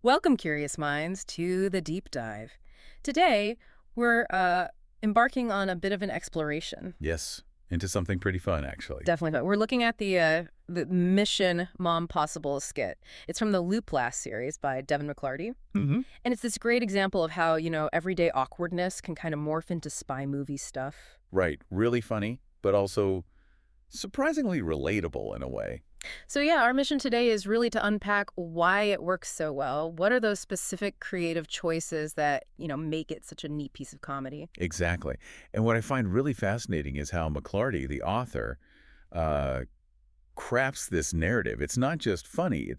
Welcome, curious minds, to the deep dive. Today, we're embarking on a bit of an exploration. Yes, into something pretty fun, actually. Definitely, but we're looking at the Mission Mom Possible skit. It's from the LoopLaugh series by Devon, hmm and it's this great example of how everyday awkwardness can kind of morph into spy movie stuff. Right. Really funny, but also surprisingly relatable in a way. So yeah, our mission today is really to unpack why it works so well. What are those specific creative choices that make it such a neat piece of comedy? Exactly. And what I find really fascinating is how McClarty, the author, uh, crafts this narrative. It's not just funny.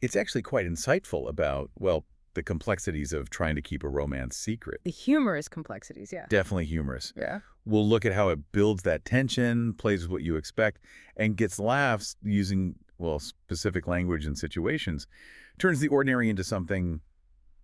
It's actually quite insightful about, well, the complexities of trying to keep a romance secret. The humorous complexities, yeah. Definitely humorous. Yeah. We'll look at how it builds that tension, plays with what you expect, and gets laughs using, well, specific language and situations, turns the ordinary into something,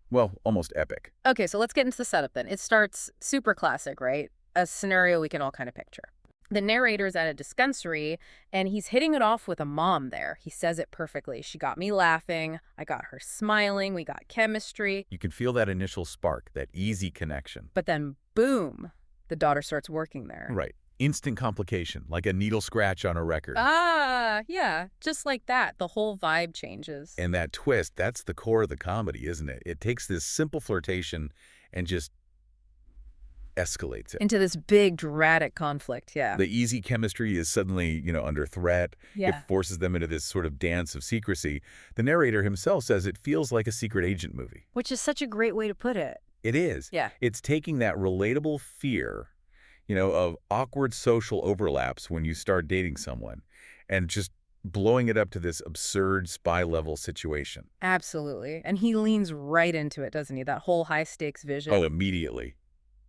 well, almost epic. Okay, so let's get into the setup then. It starts super classic, right? A scenario we can all kind of picture. The narrator's at a dispensary, and he's hitting it off with a mom there. He says it perfectly. She got me laughing. I got her smiling. We got chemistry. You can feel that initial spark, that easy connection. But then, boom, the daughter starts working there. Right. Instant complication, like a needle scratch on a record. Ah, yeah. Just like that, the whole vibe changes. And that twist, that's the core of the comedy, isn't it? It takes this simple flirtation and just escalates it. Into this big, dramatic conflict, yeah. The easy chemistry is suddenly, under threat. Yeah. It forces them into this sort of dance of secrecy. The narrator himself says it feels like a secret agent movie. Which is such a great way to put it. It is. Yeah. It's taking that relatable fear, of awkward social overlaps when you start dating someone and just blowing it up to this absurd spy-level situation. Absolutely. And he leans right into it, doesn't he? That whole high-stakes vision. Oh, immediately.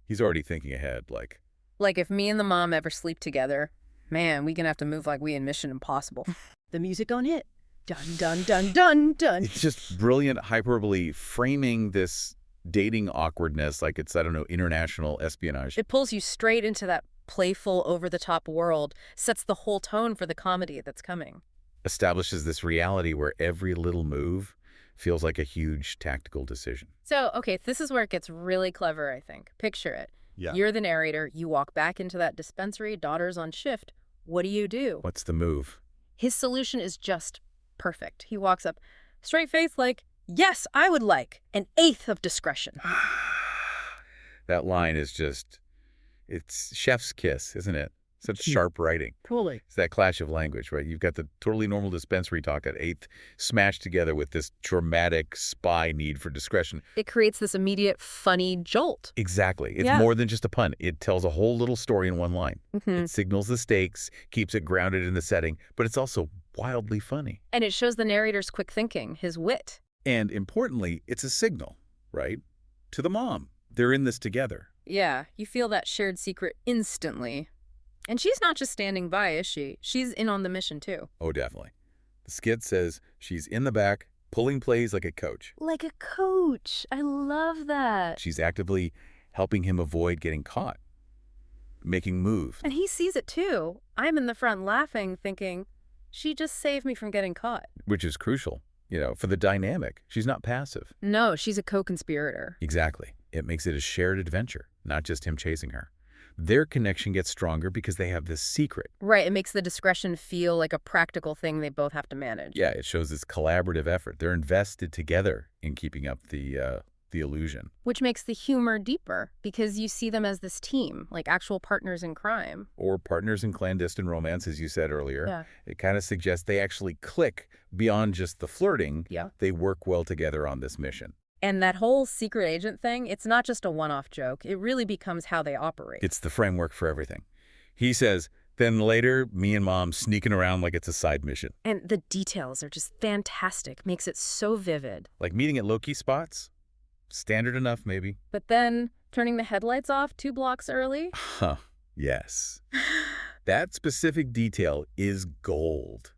He's already thinking ahead, like... Like if me and the mom ever sleep together, man, we gonna have to move like we in Mission Impossible. The music gonna hit. Dun, dun, dun, dun, dun. It's just brilliant hyperbole framing this dating awkwardness like it's, I don't know, international espionage. It pulls you straight into that playful, over-the-top world, sets the whole tone for the comedy that's coming. Establishes this reality where every little move feels like a huge tactical decision. So, okay, this is where it gets really clever, I think. Picture it. Yeah. You're the narrator. You walk back into that dispensary. Daughter's on shift. What do? What's the move? His solution is just perfect. He walks up, straight face like, yes, I would like an eighth of discretion. That line is just, it's chef's kiss, isn't it? Such sharp writing. Totally. It's that clash of language, right? You've got the totally normal dispensary talk at eighth smashed together with this dramatic spy need for discretion. It creates this immediate funny jolt. Exactly. It's more than just a pun. It tells a whole little story in one line. It signals the stakes, keeps it grounded in the setting, but it's also wildly funny. And it shows the narrator's quick thinking, his wit. And importantly, it's a signal, right? To the mom. They're in this together. Yeah, you feel that shared secret instantly. And she's not just standing by, is she? She's in on the mission, too. Oh, definitely. The skit says she's in the back, pulling plays like a coach. Like a coach. I love that. She's actively helping him avoid getting caught, making moves. And he sees it, too. I'm in the front laughing, thinking, she just saved me from getting caught. Which is crucial, for the dynamic. She's not passive. No, she's a co-conspirator. Exactly. It makes it a shared adventure, not just him chasing her. Their connection gets stronger because they have this secret. Right. It makes the discretion feel like a practical thing they both have to manage. Yeah, it shows this collaborative effort. They're invested together in keeping up the illusion. Which makes the humor deeper because you see them as this team, like actual partners in crime. Or partners in clandestine romance, as you said earlier. Yeah. It kind of suggests they actually click beyond just the flirting. Yeah. They work well together on this mission. And that whole secret agent thing, it's not just a one-off joke. It really becomes how they operate. It's the framework for everything. He says, then later, me and Mom sneaking around like it's a side mission. And the details are just fantastic. Makes it so vivid. Like meeting at low-key spots? Standard enough, maybe. But then turning the headlights off 2 blocks early? Huh, yes. That specific detail is gold.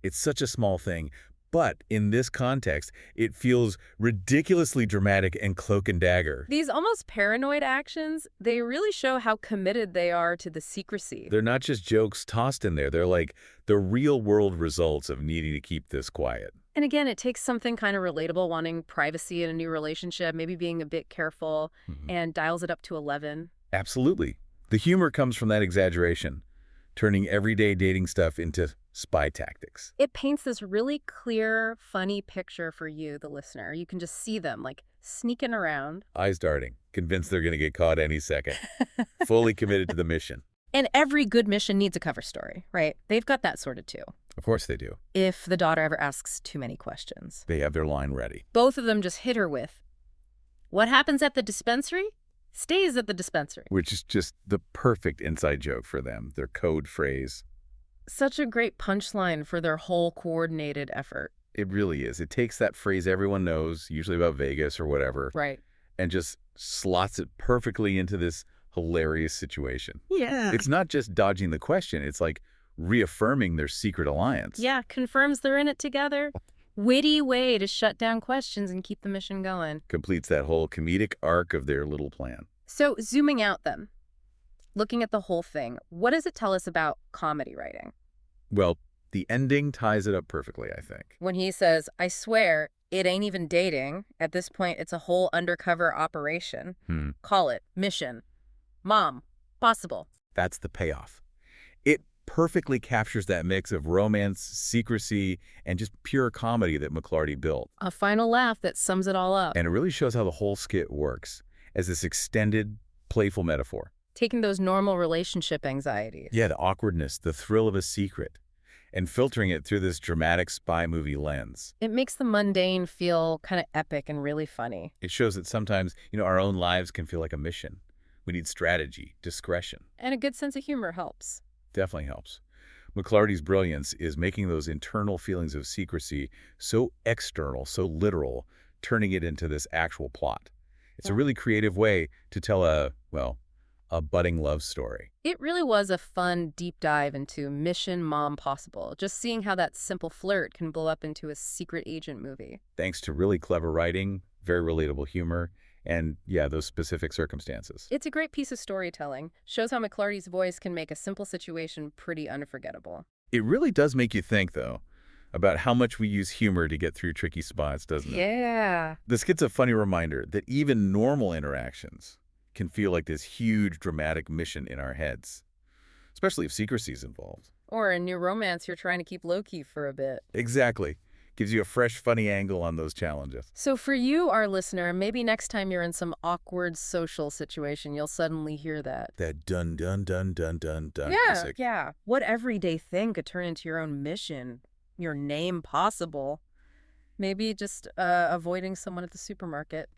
It's such a small thing, but in this context, it feels ridiculously dramatic and cloak and dagger. These almost paranoid actions, they really show how committed they are to the secrecy. They're not just jokes tossed in there. They're like the real-world results of needing to keep this quiet. And again, it takes something kind of relatable, wanting privacy in a new relationship, maybe being a bit careful, Mhm. and dials it up to 11. Absolutely. The humor comes from that exaggeration, turning everyday dating stuff into spy tactics. It paints this really clear, funny picture for you, the listener. You can just see them, like, sneaking around. Eyes darting, convinced they're going to get caught any second. Fully committed to the mission. And every good mission needs a cover story, right? They've got that sorted too. Of course they do. If the daughter ever asks too many questions. They have their line ready. Both of them just hit her with, what happens at the dispensary stays at the dispensary. Which is just the perfect inside joke for them, their code phrase. Such a great punchline for their whole coordinated effort. It really is. It takes that phrase everyone knows, usually about Vegas or whatever, Right. and just slots it perfectly into this hilarious situation. Yeah. It's not just dodging the question. It's like reaffirming their secret alliance. Yeah, confirms they're in it together. Witty way to shut down questions and keep the mission going. Completes that whole comedic arc of their little plan. So zooming out then, looking at the whole thing, what does it tell us about comedy writing? Well, the ending ties it up perfectly, I think. When he says, I swear, it ain't even dating. At this point, it's a whole undercover operation. Call it mission. Mom, possible. That's the payoff. It perfectly captures that mix of romance, secrecy, and just pure comedy that McClarty built. A final laugh that sums it all up. And it really shows how the whole skit works as this extended, playful metaphor. Taking those normal relationship anxieties. Yeah, the awkwardness, the thrill of a secret, and filtering it through this dramatic spy movie lens. It makes the mundane feel kind of epic and really funny. It shows that sometimes, our own lives can feel like a mission. We need strategy, discretion. And a good sense of humor helps. Definitely helps. McClarty's brilliance is making those internal feelings of secrecy so external, so literal, turning it into this actual plot. It's a really creative way to tell a budding love story. It really was a fun deep dive into Mission Mom Possible, just seeing how that simple flirt can blow up into a secret agent movie. Thanks to really clever writing, very relatable humor, and, yeah, those specific circumstances. It's a great piece of storytelling. Shows how McClarty's voice can make a simple situation pretty unforgettable. It really does make you think, though, about how much we use humor to get through tricky spots, doesn't it? Yeah. The skit's a funny reminder that even normal interactions can feel like this huge dramatic mission in our heads, especially if secrecy is involved. Or a new romance you're trying to keep low-key for a bit. Exactly. Gives you a fresh, funny angle on those challenges. So for you, our listener, maybe next time you're in some awkward social situation, you'll suddenly hear that. That dun dun dun dun dun dun music. Yeah. What everyday thing could turn into your own mission? Your name possible? Maybe just avoiding someone at the supermarket.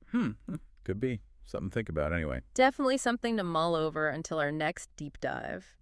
Could be. Something to think about anyway. Definitely something to mull over until our next deep dive.